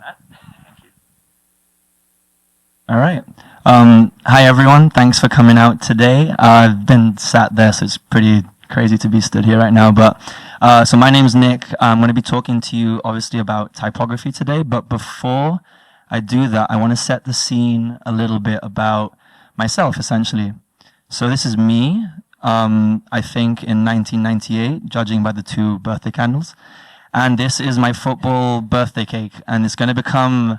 that. Thank you. All right. Hi, everyone. Thanks for coming out today. I've been sat there, so it's pretty crazy to be stood here right now. But so my name's Nick. I'm going to be talking to you, obviously, about typography today. But before I do that, I want to set the scene a little bit about myself, essentially. So this is me, I think, in 1998, judging by the 2 birthday candles. And this is my football birthday cake. And it's going to become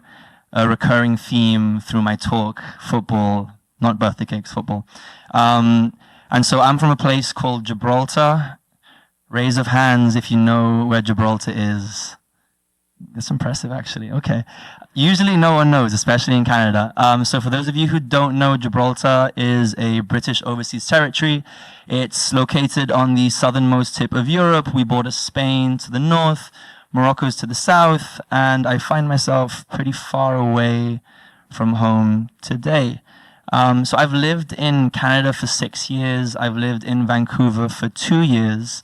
a recurring theme through my talk, football, not birthday cakes, football. And so I'm from a place called Gibraltar. Raise of hands if you know where Gibraltar is. That's impressive, actually. Okay. Usually no one knows, especially in Canada. So for those of you who don't know, Gibraltar is a British overseas territory. It's located on the southernmost tip of Europe. We border Spain to the north, Morocco's to the south, and I find myself pretty far away from home today. So I've lived in Canada for 6 years. I've lived in Vancouver for 2 years.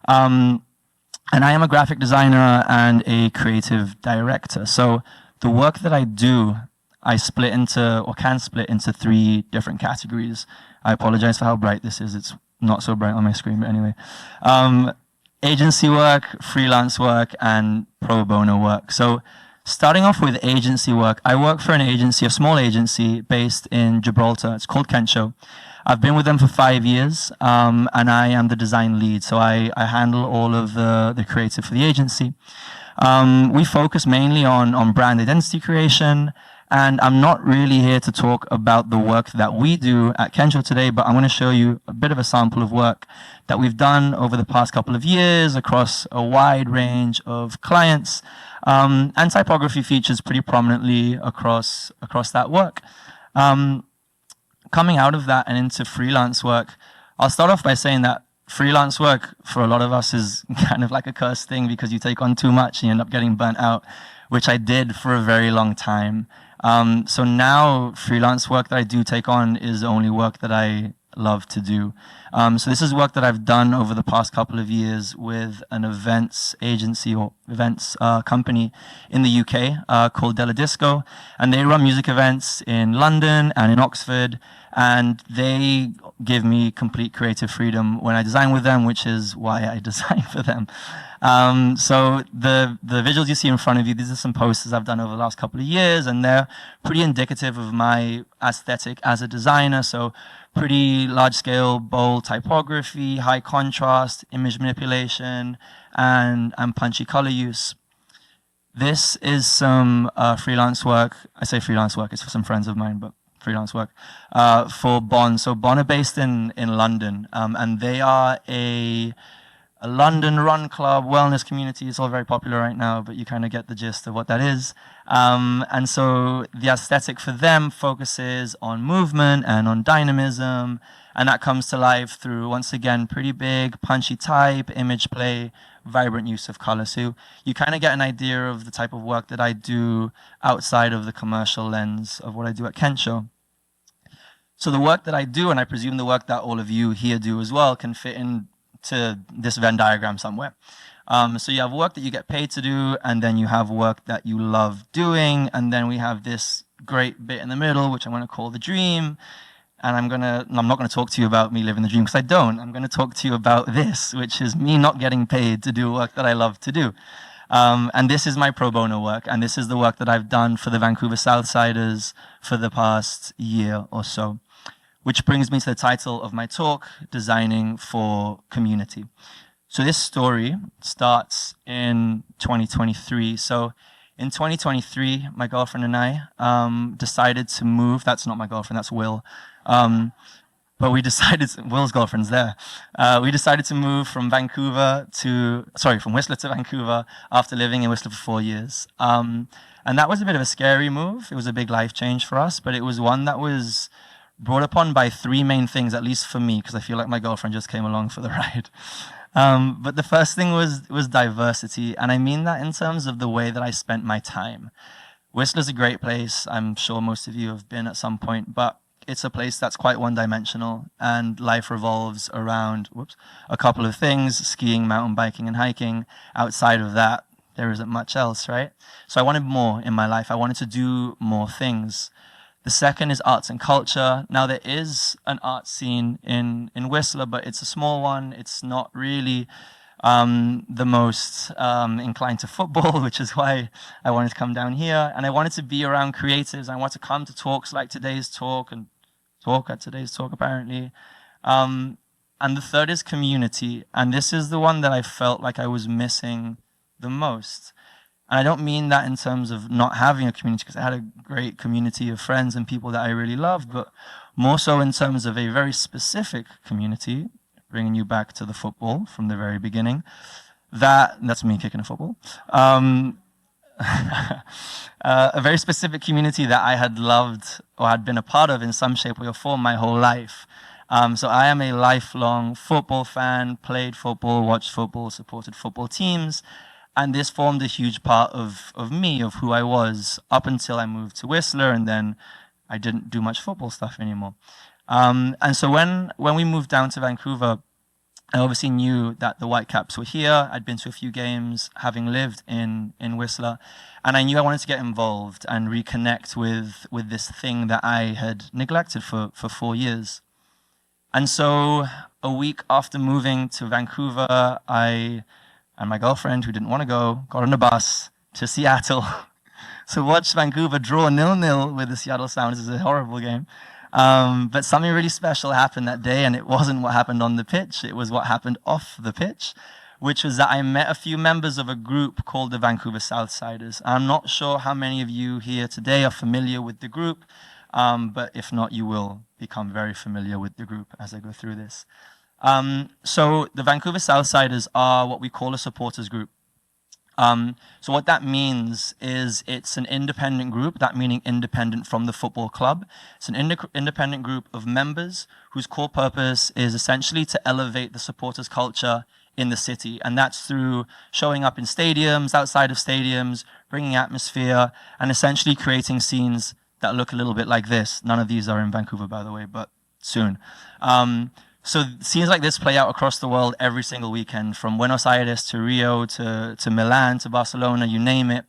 And I am a graphic designer and a creative director. So the work that I do, I split into, or can split into 3 different categories. I apologize for how bright this is. It's not so bright on my screen, but anyway. Agency work, freelance work, and pro bono work. So starting off with agency work, I work for an agency, a small agency based in Gibraltar. It's called Kenshō. I've been with them for 5 years, and I am the design lead. So I handle all of the creative for the agency. We focus mainly on brand identity creation, and I'm not really here to talk about the work that we do at Kenshō today, but I'm going to show you a bit of a sample of work that we've done over the past couple of years across a wide range of clients, and typography features pretty prominently across that work. Coming out of that and into freelance work, I'll start off by saying that freelance work for a lot of us is kind of like a cursed thing because you take on too much and you end up getting burnt out, which I did for a very long time. So now freelance work that I do take on is only work that I love to do. So this is work that I've done over the past couple of years with an events agency or events company in the UK called Della Disco, and they run music events in London and in Oxford, and they give me complete creative freedom when I design with them, which is why I design for them. So the visuals you see in front of you, these are some posters I've done over the last couple of years, and they're pretty indicative of my aesthetic as a designer. So pretty large-scale, bold typography, high contrast, image manipulation, and punchy color use. This is some freelance work. I say freelance work, it's for some friends of mine, but freelance work for Bon. So Bon are based in London, and they are a London run club, wellness community. It's all very popular right now, but you kind of get the gist of what that is. And so the aesthetic for them focuses on movement and on dynamism, and that comes to life through, once again, pretty big, punchy type, image play, vibrant use of color. So you kind of get an idea of the type of work that I do outside of the commercial lens of what I do at Kenshō. So the work that I do, and I presume the work that all of you here do as well, can fit into this Venn diagram somewhere. So you have work that you get paid to do, and then you have work that you love doing, and then we have this great bit in the middle, which I'm going to call the dream. And I'm not going to talk to you about me living the dream, because I don't. I'm going to talk to you about this, which is me not getting paid to do work that I love to do. And this is my pro bono work, and this is the work that I've done for the Vancouver Southsiders for the past year or so. Which brings me to the title of my talk, Designing for Community. So this story starts in 2023. So in 2023, my girlfriend and I decided to move. That's not my girlfriend, that's Will. But we decided, Will's girlfriend's there. We decided to move from Whistler to Vancouver after living in Whistler for 4 years. And that was a bit of a scary move. It was a big life change for us, but it was one that was brought upon by 3 main things, at least for me, because I feel like my girlfriend just came along for the ride. But the first thing was diversity, and I mean that in terms of the way that I spent my time. Whistler's a great place. I'm sure most of you have been at some point, but it's a place that's quite one-dimensional, and life revolves around a couple of things: skiing, mountain biking, and hiking. Outside of that, there isn't much else, right? So I wanted more in my life. I wanted to do more things. The second is arts and culture. Now, there is an art scene in Whistler, but it's a small one. It's not really the most inclined to football, which is why I wanted to come down here. And I wanted to be around creatives. I wanted to come to talks like today's talk and talk at today's talk, apparently. And the third is community. And this is the one that I felt like I was missing the most. And I don't mean that in terms of not having a community, because I had a great community of friends and people that I really loved, but more so in terms of a very specific community, bringing you back to the football from the very beginning. That's me kicking a football. A very specific community that I had loved or had been a part of in some shape or form my whole life. So I am a lifelong football fan, played football, watched football, supported football teams. And this formed a huge part of me, of who I was, up until I moved to Whistler, and then I didn't do much football stuff anymore. And so when we moved down to Vancouver, I obviously knew that the Whitecaps were here. I'd been to a few games, having lived in Whistler, and I knew I wanted to get involved and reconnect with this thing that I had neglected for 4 years. And so a week after moving to Vancouver, I and my girlfriend, who didn't want to go, got on a bus to Seattle to watch Vancouver draw 0-0 with the Seattle Sounders. It was a horrible game. But something really special happened that day, and it wasn't what happened on the pitch. It was what happened off the pitch, which was that I met a few members of a group called the Vancouver Southsiders. I'm not sure how many of you here today are familiar with the group, but if not, you will become very familiar with the group as I go through this. So the Vancouver Southsiders are what we call a supporters group. So what that means is it's an independent group, that meaning independent from the football club. It's an independent group of members whose core purpose is essentially to elevate the supporters culture in the city. And that's through showing up in stadiums, outside of stadiums, bringing atmosphere, and essentially creating scenes that look a little bit like this. None of these are in Vancouver, by the way, but soon. So scenes like this play out across the world every single weekend, from Buenos Aires to Rio to Milan to Barcelona, you name it.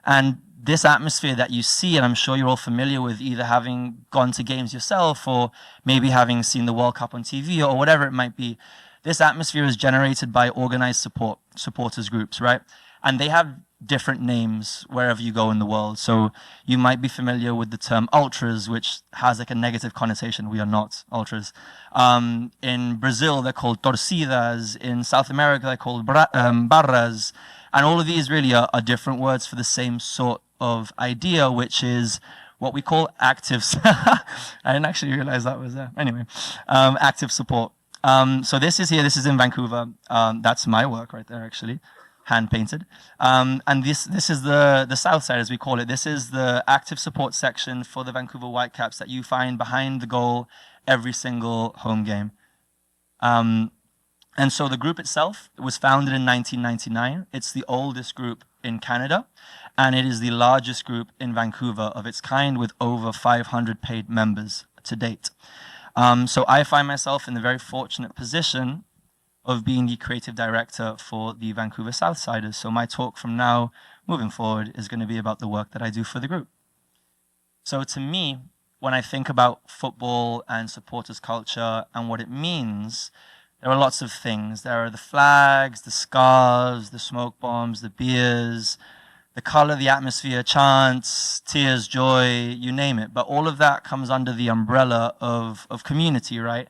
And this atmosphere that you see, and I'm sure you're all familiar with, either having gone to games yourself or maybe having seen the World Cup on TV or whatever it might be, this atmosphere is generated by organized supporters groups, right? And they have different names wherever you go in the world. So you might be familiar with the term ultras, which has like a negative connotation. We are not ultras. In Brazil, they're called torcidas. In South America, they're called barras. And all of these really are different words for the same sort of idea, which is what we call actives. I didn't actually realize that was there. Anyway, active support. So this is here, this is in Vancouver. That's my work right there, actually. Hand painted. And this is the Southside, as we call it. This is the active support section for the Vancouver Whitecaps that you find behind the goal every single home game. And so the group itself was founded in 1999. It's the oldest group in Canada, and it is the largest group in Vancouver of its kind, with over 500 paid members to date. So I find myself in the very fortunate position of being the creative director for the Vancouver Southsiders. So my talk from now moving forward is going to be about the work that I do for the group. So to me, when I think about football and supporters culture and what it means, there are lots of things. There are the flags, the scarves, the smoke bombs, the beers, the color, the atmosphere, chants, tears, joy, you name it. But all of that comes under the umbrella of community, right?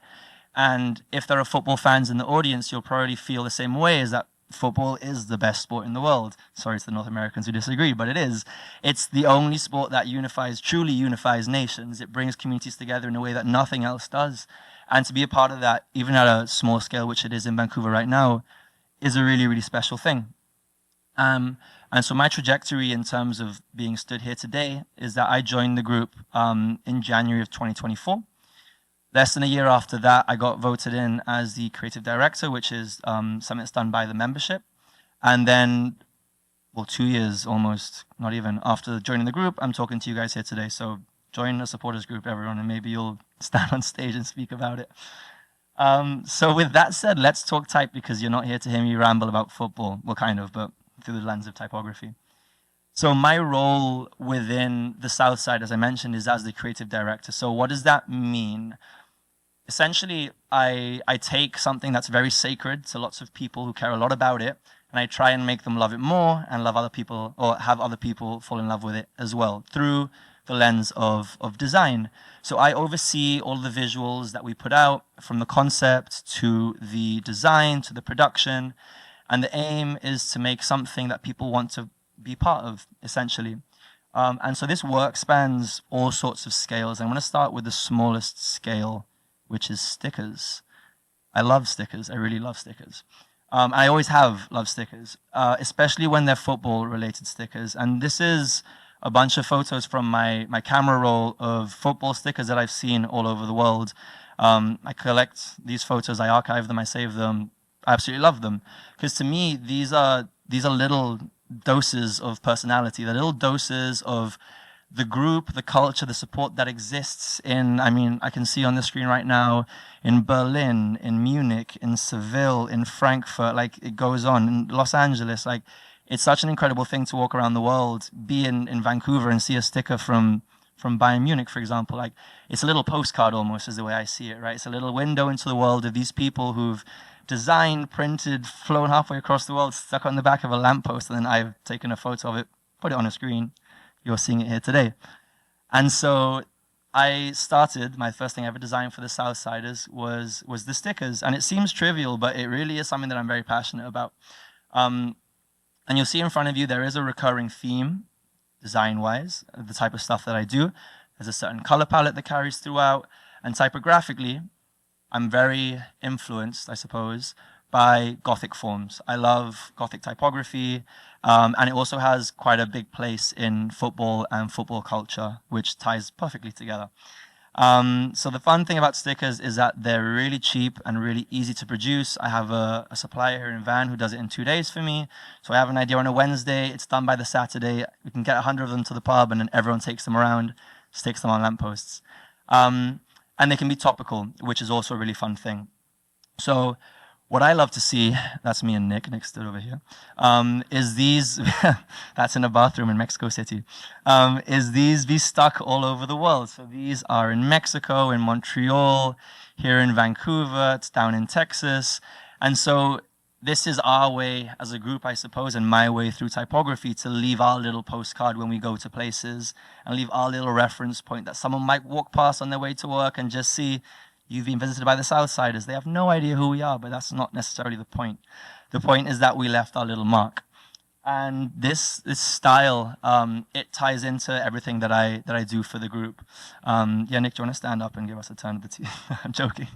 And if there are football fans in the audience, you'll probably feel the same way, is that football is the best sport in the world. Sorry to the North Americans who disagree, but it is. It's the only sport that truly unifies nations. It brings communities together in a way that nothing else does. And to be a part of that, even at a small scale, which it is in Vancouver right now, is a really, really special thing. And so my trajectory in terms of being stood here today is that I joined the group in January of 2024. Less than a year after that, I got voted in as the creative director, which is something that's done by the membership. And then, well, 2 years almost, not even, after joining the group, I'm talking to you guys here today. So join the supporters group, everyone, and maybe you'll stand on stage and speak about it. So with that said, let's talk type, because you're not here to hear me ramble about football. Well, kind of, but through the lens of typography. So my role within the Southside, as I mentioned, is as the creative director. So what does that mean? Essentially, I take something that's very sacred to lots of people who care a lot about it, and I try and make them love it more and love other people, or have other people fall in love with it as well, through the lens of design. So I oversee all the visuals that we put out, from the concept to the design to the production, and the aim is to make something that people want to be part of, essentially. And so this work spans all sorts of scales. I'm going to start with the smallest scale, which is stickers. I love stickers. I really love stickers. I always have loved stickers, especially when they're football-related stickers. And this is a bunch of photos from my camera roll of football stickers that I've seen all over the world. I collect these photos, I archive them, I save them. I absolutely love them. Because to me, these are little doses of personality. They're little doses of the group, the culture, the support that exists in, I mean, I can see on the screen right now, in Berlin, in Munich, in Seville, in Frankfurt, like it goes on, in Los Angeles, like it's such an incredible thing to walk around the world, be in Vancouver and see a sticker from Bayern Munich, for example. Like it's a little postcard almost is the way I see it, right? It's a little window into the world of these people who've designed, printed, flown halfway across the world, stuck on the back of a lamppost, and then I've taken a photo of it, put it on a screen. You're seeing it here today. And so I started, my first thing I ever designed for the Southsiders was the stickers. And it seems trivial, but it really is something that I'm very passionate about. And you'll see in front of you, there is a recurring theme, design-wise, the type of stuff that I do. There's a certain color palette that carries throughout. And typographically, I'm very influenced, I suppose, by Gothic forms. I love Gothic typography, and it also has quite a big place in football and football culture, which ties perfectly together. So the fun thing about stickers is that they're really cheap and really easy to produce. I have a supplier here in Van who does it in 2 days for me. So I have an idea on a Wednesday, it's done by the Saturday. We can get 100 of them to the pub, and then everyone takes them around, sticks them on lampposts. And they can be topical, which is also a really fun thing. So what I love to see, that's me and Nick stood over here, is these, that's in a bathroom in Mexico City, is these be stuck all over the world. So these are in Mexico, in Montreal, here in Vancouver, it's down in Texas. And so this is our way as a group, I suppose, and my way through typography to leave our little postcard when we go to places and leave our little reference point that someone might walk past on their way to work and just see, you've been visited by the Southsiders. They have no idea who we are, but that's not necessarily the point. The point is that we left our little mark. And this style, it ties into everything that I do for the group. Yeah, Nick, do you want to stand up and give us a turn of the tea? I'm joking.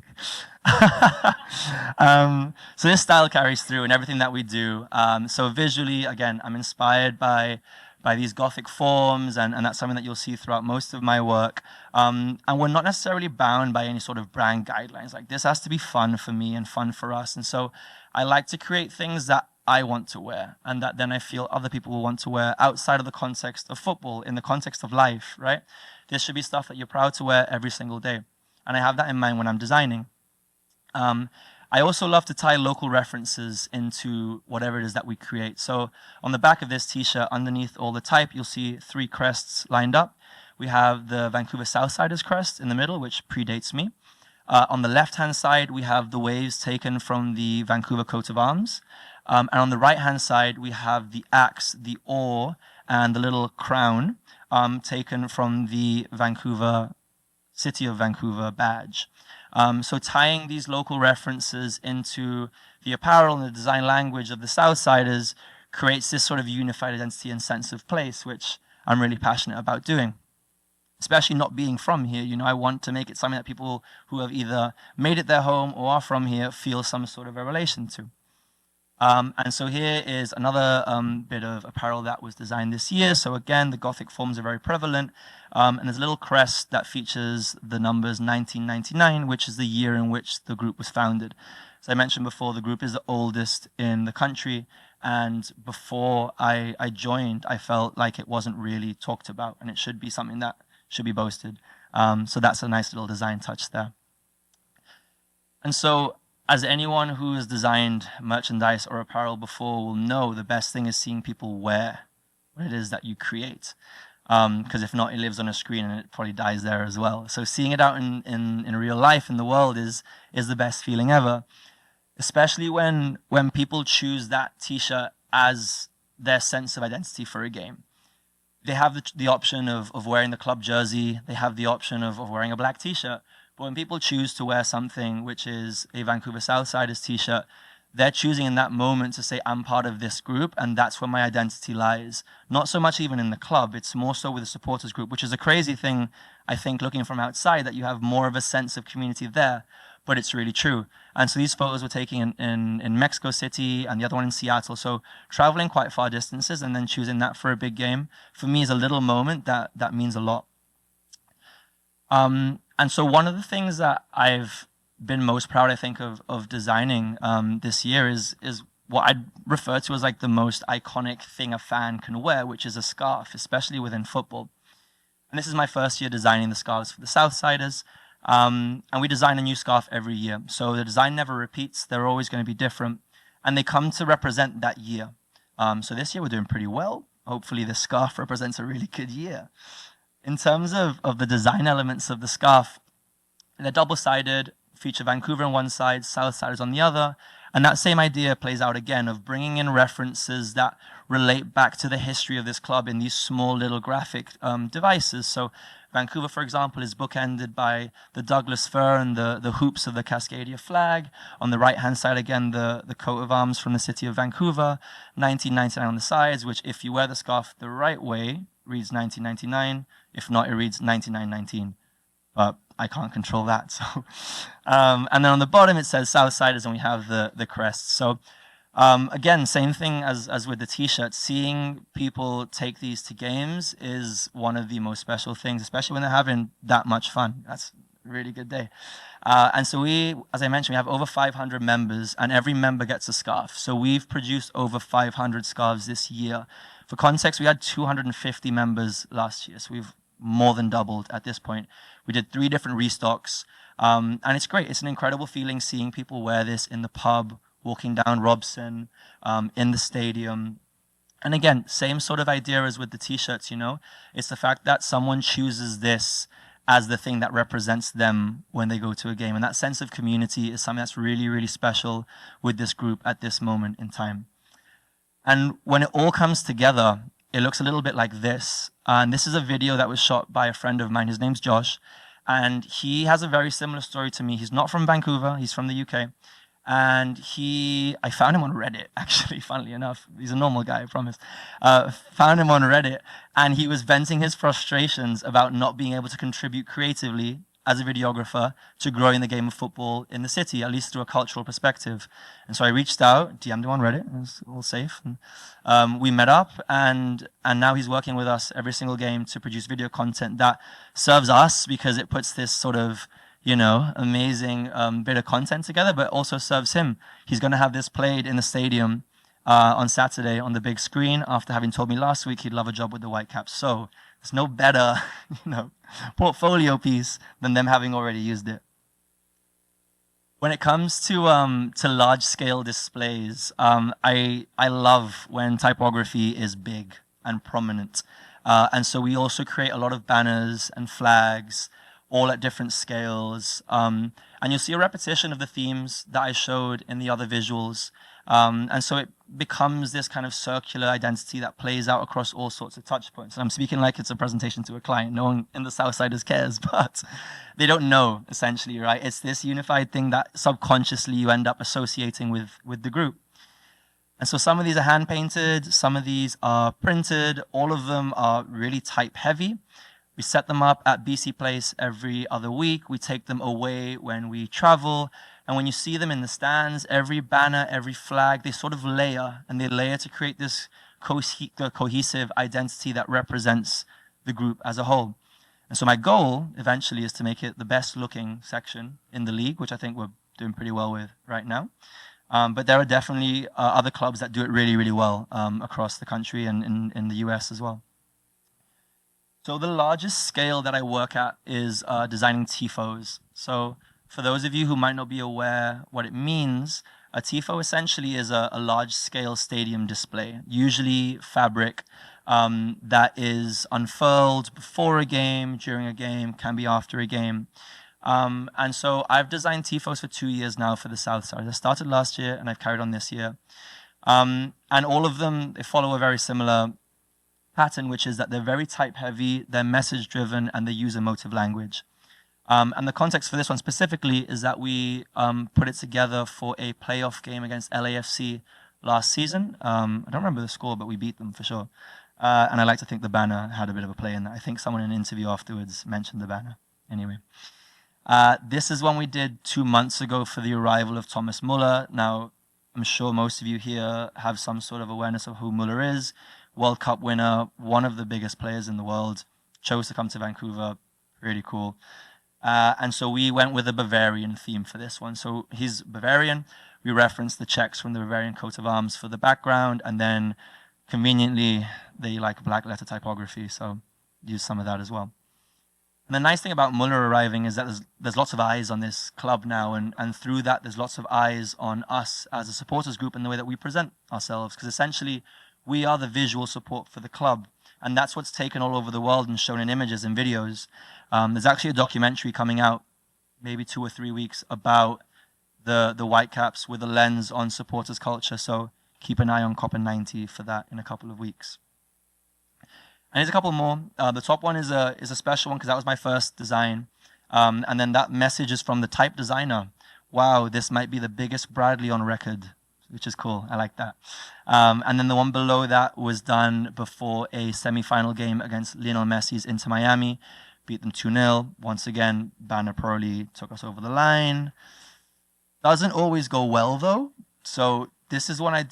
So this style carries through in everything that we do. So visually, again, I'm inspired by these Gothic forms, and that's something that you'll see throughout most of my work. And we're not necessarily bound by any sort of brand guidelines. Like this has to be fun for me and fun for us. And so I like to create things that I want to wear, and that then I feel other people will want to wear outside of the context of football, in the context of life, right? This should be stuff that you're proud to wear every single day. And I have that in mind when I'm designing. I also love to tie local references into whatever it is that we create. So on the back of this t-shirt, underneath all the type, you'll see 3 crests lined up. We have the Vancouver Southsiders crest in the middle, which predates me. On the left-hand side, we have the waves taken from the Vancouver coat of arms. And on the right-hand side, we have the axe, the oar, and the little crown taken from the City of Vancouver badge. So tying these local references into the apparel and the design language of the Southsiders creates this sort of unified identity and sense of place, which I'm really passionate about doing. Especially not being from here, you know, I want to make it something that people who have either made it their home or are from here feel some sort of a relation to. And so here is another bit of apparel that was designed this year. So again, the Gothic forms are very prevalent. And there's a little crest that features the numbers 1999, which is the year in which the group was founded. As I mentioned before, the group is the oldest in the country. And before I joined, I felt like it wasn't really talked about, and it should be something that should be boasted. So that's a nice little design touch there. And so as anyone who has designed merchandise or apparel before will know, the best thing is seeing people wear what it is that you create. Because if not, it lives on a screen and it probably dies there as well. So seeing it out in real life in the world is the best feeling ever, especially when people choose that t-shirt as their sense of identity for a game. They have the option of wearing the club jersey. They have the option of wearing a black t-shirt. But when people choose to wear something which is a Vancouver Southsiders t-shirt, they're choosing in that moment to say, I'm part of this group, and that's where my identity lies. Not so much even in the club, it's more so with the supporters group, which is a crazy thing, I think, looking from outside, that you have more of a sense of community there, but it's really true. And so these photos we're taking in Mexico City and the other one in Seattle. So traveling quite far distances and then choosing that for a big game, for me is a little moment that means a lot. And so one of the things that I've been most proud, I think, of designing this year is what I'd refer to as like the most iconic thing a fan can wear, which is a scarf, especially within football. And this is my first year designing the scarves for the Southsiders. And we design a new scarf every year. So the design never repeats. They're always going to be different. And they come to represent that year. So this year we're doing pretty well. Hopefully this scarf represents a really good year. In terms of the design elements of the scarf, they're double-sided, feature Vancouver on one side, Southsiders on the other. And that same idea plays out again of bringing in references that relate back to the history of this club in these small little graphic devices. So Vancouver, for example, is bookended by the Douglas fir and the hoops of the Cascadia flag. On the right-hand side, again, the coat of arms from the city of Vancouver, 1999 on the sides, which if you wear the scarf the right way, reads 1999. If not, it reads 9919. But I can't control that. So, and then on the bottom it says Southsiders, and we have the crest. So again, same thing as with the t-shirts. Seeing people take these to games is one of the most special things, especially when they're having that much fun. That's a really good day. And so we, as I mentioned, we have over 500 members, and every member gets a scarf. So we've produced over 500 scarves this year. For context, we had 250 members last year, so we've more than doubled at this point. We did 3 different restocks, and it's great. It's an incredible feeling seeing people wear this in the pub, walking down Robson, in the stadium. And again, same sort of idea as with the t-shirts, you know? It's the fact that someone chooses this as the thing that represents them when they go to a game. And that sense of community is something that's really, really special with this group at this moment in time. And when it all comes together, it looks a little bit like this. And this is a video that was shot by a friend of mine. His name's Josh. And he has a very similar story to me. He's not from Vancouver. He's from the UK. And I found him on Reddit, actually, funnily enough. He's a normal guy, I promise. Found him on Reddit. And he was venting his frustrations about not being able to contribute creatively as a videographer to growing the game of football in the city, at least through a cultural perspective. And so I reached out, DM'd him on Reddit, it was all safe. And, we met up, and now he's working with us every single game to produce video content that serves us because it puts this sort of, you know, amazing bit of content together, but also serves him. He's going to have this played in the stadium on Saturday on the big screen after having told me last week he'd love a job with the Whitecaps. So there's no better, you know, portfolio piece than them having already used it. When it comes to large-scale displays, I love when typography is big and prominent. And so we also create a lot of banners and flags, all at different scales. And you'll see a repetition of the themes that I showed in the other visuals. And so it becomes this kind of circular identity that plays out across all sorts of touch points. And I'm speaking like it's a presentation to a client. No one in the Southsiders cares, but they don't know, essentially, right? It's this unified thing that subconsciously you end up associating with the group. And so some of these are hand-painted, some of these are printed, all of them are really type-heavy. We set them up at BC Place every other week. We take them away when we travel. And when you see them in the stands, every banner, every flag, they sort of layer, and they layer to create this cohesive identity that represents the group as a whole. And so my goal eventually is to make it the best looking section in the league, which I think we're doing pretty well with right now. But there are definitely other clubs that do it really, really well across the country and in the US as well. So the largest scale that I work at is designing TIFOs. So for those of you who might not be aware what it means, a TIFO essentially is a large-scale stadium display, usually fabric, that is unfurled before a game, during a game, can be after a game. And so I've designed TIFOs for 2 years now for the Southsiders. I started last year and I've carried on this year. And all of them, they follow a very similar pattern, which is that they're very type-heavy, they're message-driven, and they use emotive language. And the context for this one specifically is that we put it together for a playoff game against LAFC last season. I don't remember the score, but we beat them for sure. And I like to think the banner had a bit of a play in that. I think someone in an interview afterwards mentioned the banner. Anyway. This is one we did 2 months ago for the arrival of Thomas Muller. Now, I'm sure most of you here have some sort of awareness of who Muller is. World Cup winner, one of the biggest players in the world, chose to come to Vancouver. Really cool. And so we went with a Bavarian theme for this one. So he's Bavarian. We referenced the checks from the Bavarian coat of arms for the background, and then conveniently they like black letter typography, so use some of that as well. And the nice thing about Muller arriving is that there's lots of eyes on this club now, and through that there's lots of eyes on us as a supporters group and the way that we present ourselves, because essentially we are the visual support for the club. And that's what's taken all over the world and shown in images and videos. There's actually a documentary coming out, maybe 2 or 3 weeks, about the Whitecaps with a lens on supporters culture. So keep an eye on Copper 90 for that in a couple of weeks. And here's a couple more. The top one is a special one because that was my first design. And then that message is from the type designer. Wow, this might be the biggest Bradley on record, which is cool. I like that. And then the one below that was done before a semi-final game against Lionel Messi's Inter Miami. Beat them 2-0. Once again, banner probably took us over the line. Doesn't always go well, though. So this is one I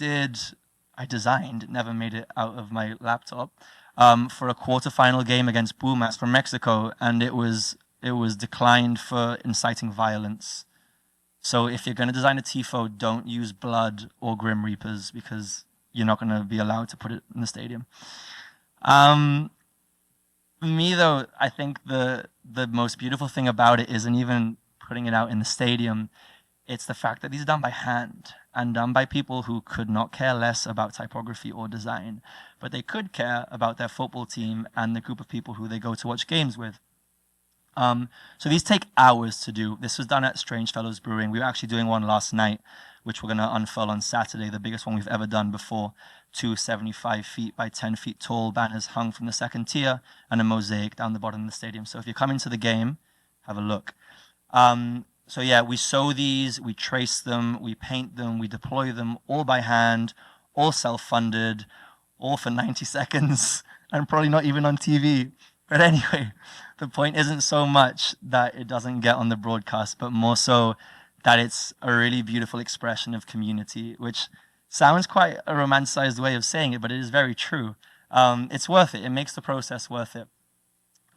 designed, never made it out of my laptop, for a quarterfinal game against Pumas from Mexico. And it was declined for inciting violence. So if you're going to design a TIFO, don't use blood or Grim Reapers because you're not going to be allowed to put it in the stadium. For me, though, I think the most beautiful thing about it isn't even putting it out in the stadium. It's the fact that these are done by hand and done by people who could not care less about typography or design, but they could care about their football team and the group of people who they go to watch games with. So these take hours to do. This was done at Strange Fellows Brewing. We were actually doing one last night, which we're going to unfurl on Saturday, the biggest one we've ever done before. 2 75 feet by 10 feet tall banners hung from the second tier and a mosaic down the bottom of the stadium. So if you're coming to the game, have a look. So yeah, we sew these, we trace them, we paint them, we deploy them all by hand, all self-funded, all for 90 seconds, and probably not even on TV. But anyway, the point isn't so much that it doesn't get on the broadcast, but more so that it's a really beautiful expression of community, which sounds quite a romanticized way of saying it, but it is very true. It's worth it. It makes the process worth it.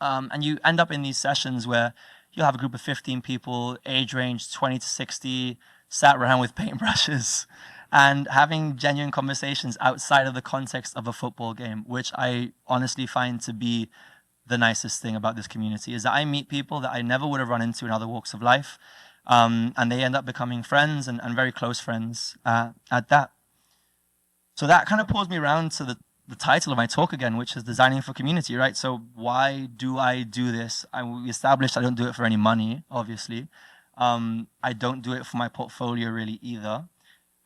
And you end up in these sessions where you'll have a group of 15 people, age range 20 to 60, sat around with paintbrushes and having genuine conversations outside of the context of a football game, which I honestly find to be the nicest thing about this community, is that I meet people that I never would have run into in other walks of life, and they end up becoming friends and very close friends at that. So that kind of pulls me around to the title of my talk again, which is Designing for Community, right? So why do I do this? We established I don't do it for any money, obviously. I don't do it for my portfolio really either.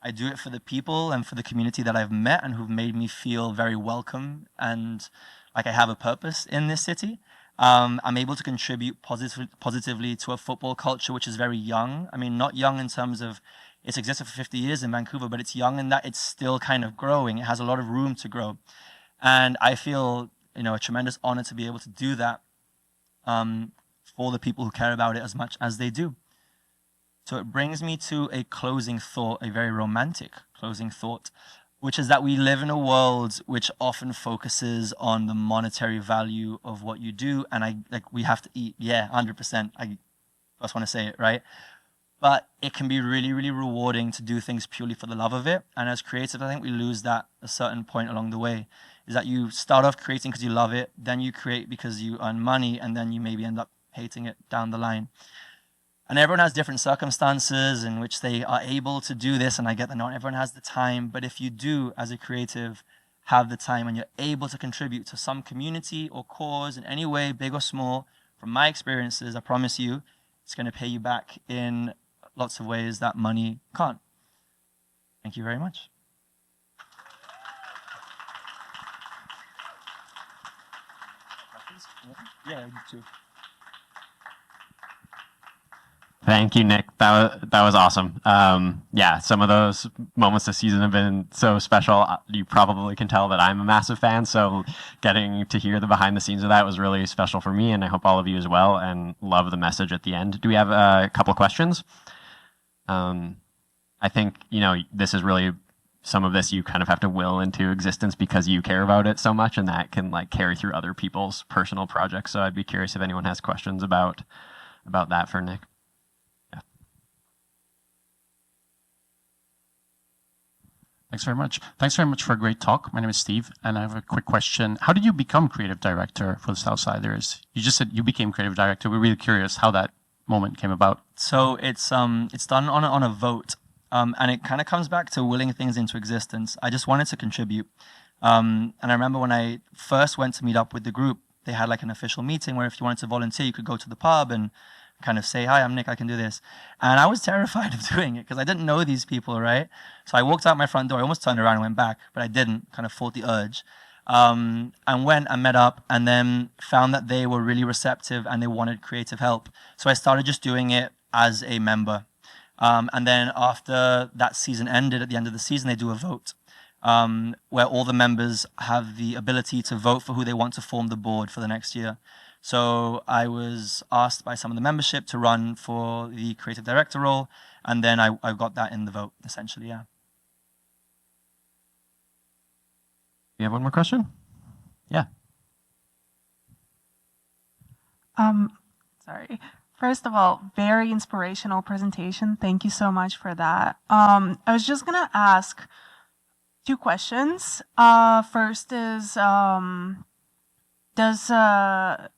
I do it for the people and for the community that I've met and who've made me feel very welcome and like I have a purpose in this city. I'm able to contribute positively to a football culture which is very young. I mean, not young in terms of it's existed for 50 years in Vancouver, but it's young in that it's still kind of growing. It has a lot of room to grow. And I feel, a tremendous honor to be able to do that for the people who care about it as much as they do. So it brings me to a closing thought, a very romantic closing thought, which is that we live in a world which often focuses on the monetary value of what you do. And we have to eat. Yeah, 100%. I just want to say it, right? But it can be really, really rewarding to do things purely for the love of it. And as creatives, I think we lose that at a certain point along the way, is that you start off creating because you love it, then you create because you earn money, and then you maybe end up hating it down the line. And everyone has different circumstances in which they are able to do this, and I get that not everyone has the time, but if you do, as a creative, have the time and you're able to contribute to some community or cause in any way, big or small, from my experiences, I promise you, it's going to pay you back in lots of ways that money can't. Thank you very much. Yeah, you too. Thank you, Nick. That was awesome. Yeah, some of those moments this season have been so special. You probably can tell that I'm a massive fan, so getting to hear the behind the scenes of that was really special for me, and I hope all of you as well, and love the message at the end. Do we have a couple of questions? I think, this is really, some of this you kind of have to will into existence because you care about it so much, and that can carry through other people's personal projects. So I'd be curious if anyone has questions about that for Nick. Thanks very much. Thanks very much for a great talk. My name is Steve, and I have a quick question. How did you become creative director for the Southsiders? You just said you became creative director. We're really curious how that moment came about. So it's done on a vote, and it kind of comes back to willing things into existence. I just wanted to contribute, and I remember when I first went to meet up with the group, they had an official meeting where if you wanted to volunteer, you could go to the pub and kind of say, hi, I'm Nick, I can do this. And I was terrified of doing it because I didn't know these people, right? So I walked out my front door, I almost turned around and went back, but I didn't, kind of fought the urge. And went and met up and then found that they were really receptive and they wanted creative help. So I started just doing it as a member. And then after that season ended, at the end of the season, they do a vote where all the members have the ability to vote for who they want to form the board for the next year. So I was asked by some of the membership to run for the creative director role, and then I got that in the vote, essentially, yeah. You have one more question? Yeah. Sorry. First of all, very inspirational presentation. Thank you so much for that. I was just gonna ask 2 questions. First is, does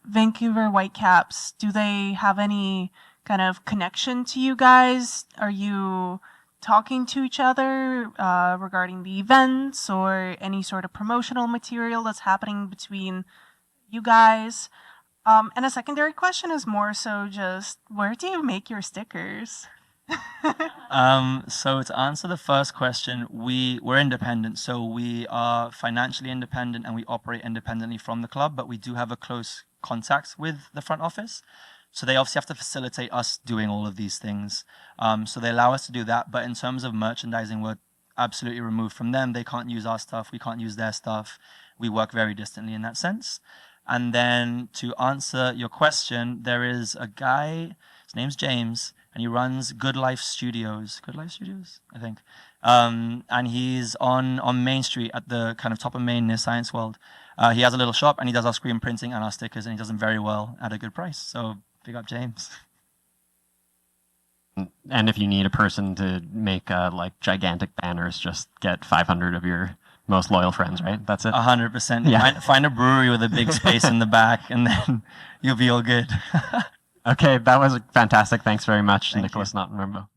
Vancouver Whitecaps, do they have any kind of connection to you guys? Are you talking to each other regarding the events or any sort of promotional material that's happening between you guys? And a secondary question is more so just, where do you make your stickers? So to answer the first question, we're independent. So we are financially independent and we operate independently from the club, but we do have a close contact with the front office. So they obviously have to facilitate us doing all of these things. So they allow us to do that. But in terms of merchandising, we're absolutely removed from them. They can't use our stuff. We can't use their stuff. We work very distantly in that sense. And then to answer your question, there is a guy, his name's James, and he runs Good Life Studios. Good Life Studios, I think. And he's on Main Street at the kind of top of Main near Science World. He has a little shop and he does our screen printing and our stickers, and he does them very well at a good price. So big up, James. And if you need a person to make gigantic banners, just get 500 of your most loyal friends, right? That's it? 100%. Yeah. Find a brewery with a big space in the back, and then you'll be all good. Okay, that was fantastic. Thanks very much, Thank Nicholas you. Naughton-Rumbo.